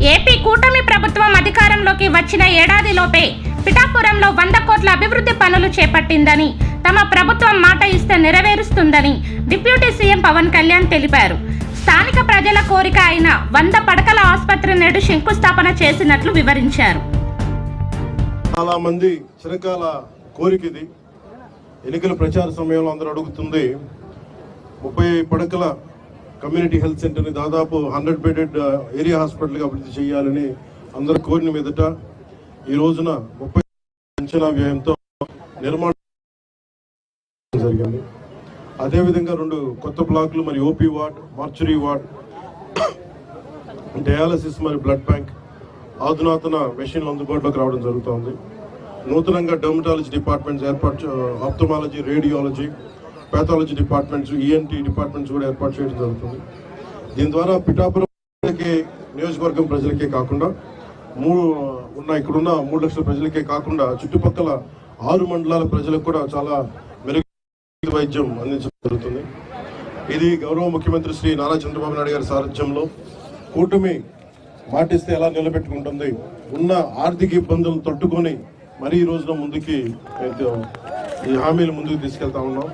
AP కూటమి ప్రభుత్వం అధికారంలోకి వచ్చిన ఏడాదిలోపే పిఠాపురంలో 100 కోట్ల అభివృద్ధి పనులు చేపట్టిందని, తమ ప్రభుత్వం మాట ఇస్తే నెరవేరుస్తుందని డిప్యూటీ సీఎం పవన్ కళ్యాణ్ తెలిపారు. స్థానిక ప్రజల కోరిక అయిన 100 పడకల ఆసుపత్రి నేడు శంకుస్థాపన చేసినట్లు వివరించారు. చాలా మంది చిరకాల కోరిక ఇది. ఎన్నికల ప్రచార సమయంలో అందరూ అడుగుతుంది 30 పడకల కమ్యూనిటీ హెల్త్ సెంటర్ని దాదాపు 100 బెడెడ్ ఏరియా హాస్పిటల్గా అభివృద్ధి చేయాలని అందరూ కోరిన మీదట ఈ రోజున 30 అంచనా వ్యయంతో నిర్మాణం జరిగింది. అదేవిధంగా 2 కొత్త బ్లాకులు మరియు OP ward, mortuary ward, dialysis మరియు బ్లడ్ బ్యాంక్, ఆధునాతన మెషిన్లు అందుబాటులోకి రావడం జరుగుతోంది. నూతనంగా dermatology departments ophthalmology, radiology, pathology departments, ENT departments కూడా ఏర్పాటు చేయడం జరుగుతుంది. దీని ద్వారా పిఠాపురం నియోజకవర్గం ప్రజలకే కాకుండా ఇక్కడున్న 3 లక్షల ప్రజలకే కాకుండా చుట్టుపక్కల 6 మండలాల ప్రజలకు కూడా చాలా మెరుగైన వైద్యం అందించడం జరుగుతుంది. ఇది గౌరవ ముఖ్యమంత్రి శ్రీ నారా చంద్రబాబు నాయుడు గారి సారథ్యంలో కూటమి మాటిస్తే ఎలా నిలబెట్టుకుంటుంది, ఉన్న ఆర్థిక ఇబ్బందులను తట్టుకొని మరీ ఈ రోజున ముందుకి ఈ హామీలు ముందుకు తీసుకెళ్తా ఉన్నాం.